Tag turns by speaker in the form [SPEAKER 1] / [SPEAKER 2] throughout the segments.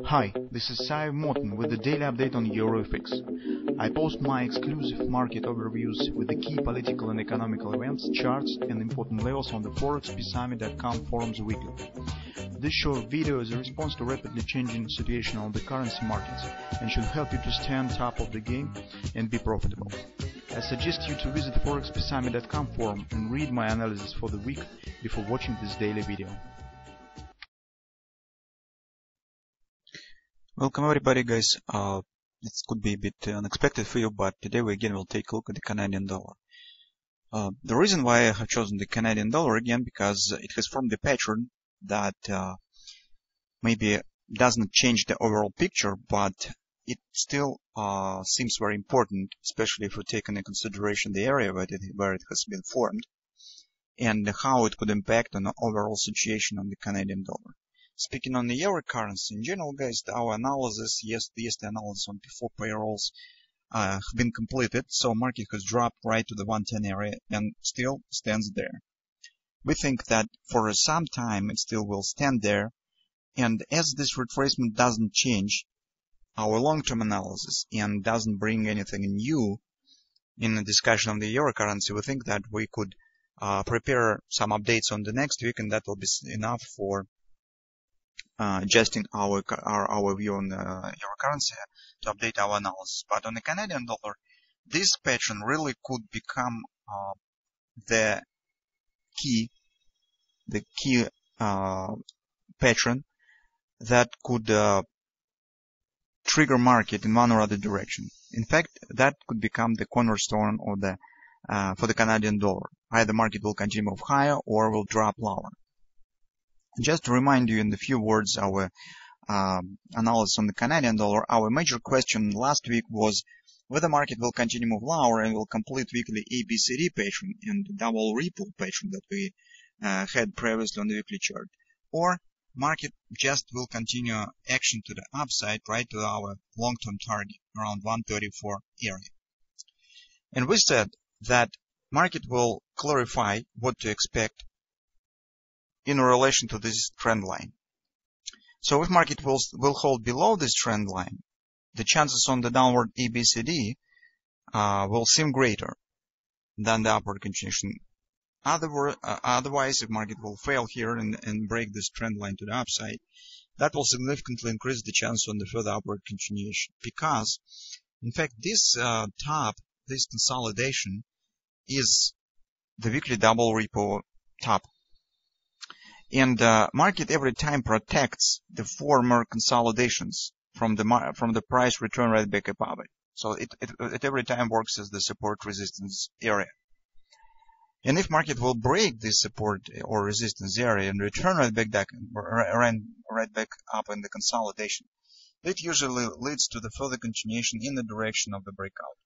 [SPEAKER 1] Hi, this is Sive Morten with the daily update on EuroFX. I post my exclusive market overviews with the key political and economical events, charts and important levels on the ForexPeaceArmy.com forums weekly. This short video is a response to rapidly changing situation on the currency markets and should help you to stay on top of the game and be profitable. I suggest you to visit ForexPeaceArmy.com forum and read my analysis for the week before watching this daily video.
[SPEAKER 2] Welcome everybody, guys. It could be a bit unexpected for you, but today we again will take a look at the Canadian dollar. The reason why I have chosen the Canadian dollar again, because it has formed a pattern that maybe doesn't change the overall picture, but it still seems very important, especially if we take into consideration the area where it has been formed and how it could impact on the overall situation on the Canadian dollar. Speaking on the euro currency in general, guys, our analysis, the analysis on P4 payrolls have been completed, so market has dropped right to the 110 area and still stands there. We think that for some time it still will stand there, and as this retracement doesn't change our long-term analysis and doesn't bring anything new in the discussion of the euro currency, we think that we could prepare some updates on the next week, and that will be enough for adjusting our view on the euro currency to update our analysis. But on the Canadian dollar, this pattern really could become the key pattern that could trigger market in one or other direction. In fact, that could become the cornerstone of the for the Canadian dollar. Either market will continue to move higher or will drop lower. Just to remind you in a few words our analysis on the Canadian dollar, our major question last week was whether market will continue to move lower and will complete weekly ABCD pattern and double ripple pattern that we had previously on the weekly chart, or market just will continue action to the upside right to our long-term target around 134 area. And we said that market will clarify what to expect in relation to this trend line. So if market will hold below this trend line, the chances on the downward ABCD will seem greater than the upward continuation. Otherwise, if market will fail here and break this trend line to the upside, that will significantly increase the chance on the further upward continuation. Because, in fact, this this consolidation is the weekly double repo top. And market every time protects the former consolidations from the price return right back above it. So it every time works as the support resistance area. And if market will break this support or resistance area and return right back up in the consolidation, it usually leads to the further continuation in the direction of the breakout.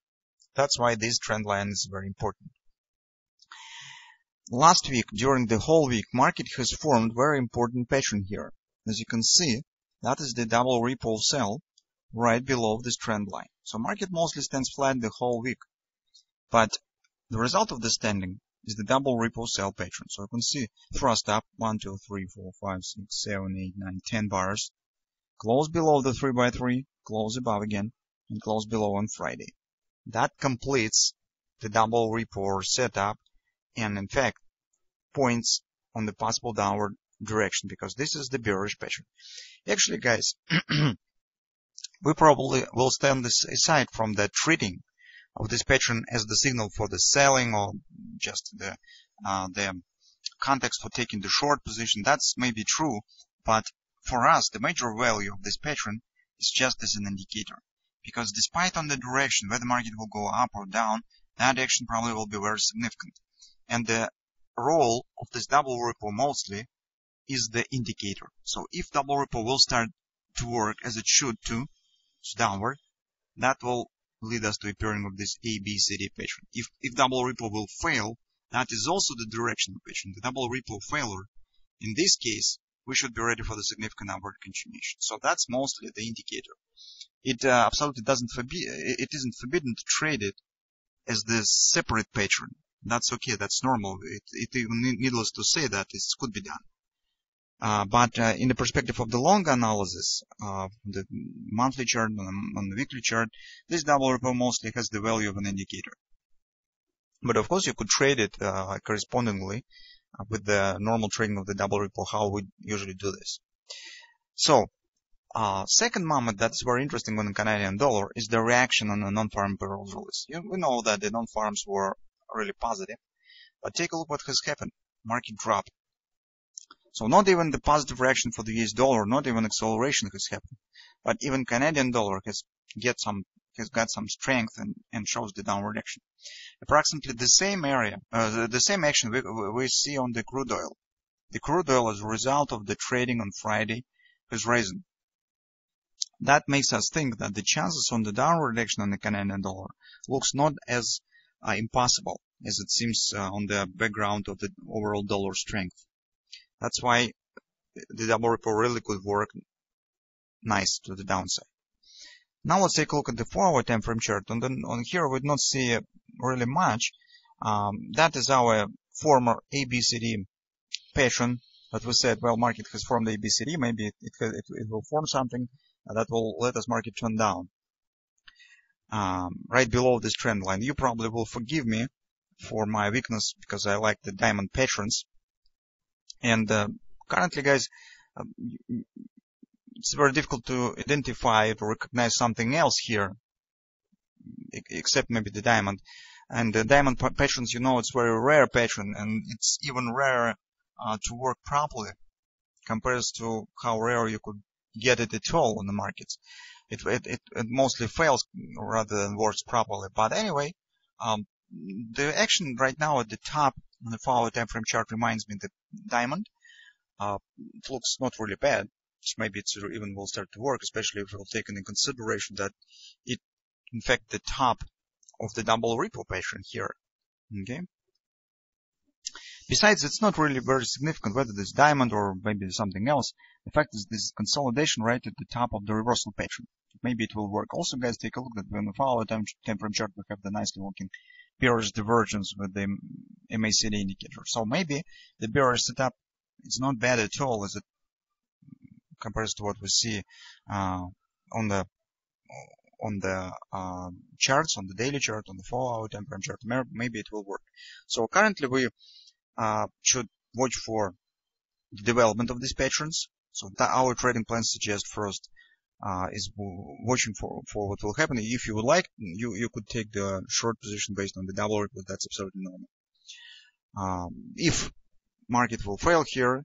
[SPEAKER 2] That's why this trend line is very important. Last week, during the whole week, market has formed very important pattern here. As you can see, that is the double ripple sell right below this trend line. So market mostly stands flat the whole week. But the result of the standing is the double ripple sell pattern. So you can see thrust up 1, 2, 3, 4, 5, 6, 7, 8, 9, 10 bars. Close below the 3x3, close above again, and close below on Friday. That completes the double ripple setup, and in fact points on the possible downward direction, because this is the bearish pattern. Actually, guys, we probably will stand aside from the treating of this pattern as the signal for the selling or just the context for taking the short position. That's maybe true, but for us, the major value of this pattern is just as an indicator, because despite on the direction whether the market will go up or down, that action probably will be very significant. And the role of this double ripple mostly is the indicator. So if double ripple will start to work as it should to, it's downward, that will lead us to a pairing of this ABCD pattern. If double ripple will fail, that is also the directional pattern. The double ripple failure, in this case, we should be ready for the significant upward continuation. So that's mostly the indicator. It absolutely it isn't forbidden to trade it as this separate pattern. That's okay, that's normal. It even needless to say that it could be done. But in the perspective of the long analysis, the monthly chart, on the weekly chart, this double ripple mostly has the value of an indicator. But of course, you could trade it correspondingly with the normal trading of the double ripple, how we usually do this. So, second moment that's very interesting on the Canadian dollar is the reaction on the non-farm payrolls release. We know that the non-farms were really positive, but take a look what has happened. Market dropped. So not even the positive reaction for the US dollar, not even acceleration has happened, but even Canadian dollar has got some strength and shows the downward action. Approximately the same area, the same action we see on the crude oil. The crude oil, as a result of the trading on Friday, has risen. That makes us think that the chances on the downward action on the Canadian dollar looks not as impossible as it seems on the background of the overall dollar strength. That's why the double ripple really could work nice to the downside. Now let's take a look at the 4-hour time frame chart. On here we do not see really much. That is our former ABCD pattern that we said, well, market has formed the ABCD. Maybe it will form something that will let us market turn down right below this trend line. You probably will forgive me for my weakness because I like the diamond patterns. And currently, guys, it's very difficult to identify or recognize something else here, except maybe the diamond. And the diamond patterns, you know, it's very rare pattern, and it's even rarer to work properly compared to how rare you could get it at all in the markets. It mostly fails rather than works properly. But anyway, the action right now at the top on the 4-hour time frame chart reminds me of the diamond. It looks not really bad. Maybe it even will start to work, especially if we'll take into consideration that it, in fact, the top of the double ripple pattern here. Okay. Besides, it's not really very significant whether this diamond or maybe something else. The fact is this consolidation right at the top of the reversal pattern. Maybe it will work. Also, guys, take a look at when the 4-hour time frame chart, we have the nicely working bearish divergence with the MACD indicator. So maybe the bearish setup is not bad at all as it compares to what we see on the charts, on the daily chart, on the 4-hour time frame chart. Maybe it will work. So currently we should watch for the development of these patterns. So that our trading plan suggests first is watching for what will happen. If you would like, you could take the short position based on the double ripple. That's absolutely normal. If market will fail here,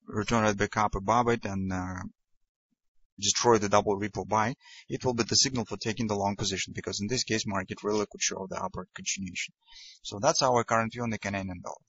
[SPEAKER 2] return right back up above it and destroy the double ripple buy, it will be the signal for taking the long position, because in this case market really could show the upward continuation. So that's our current view on the Canadian dollar.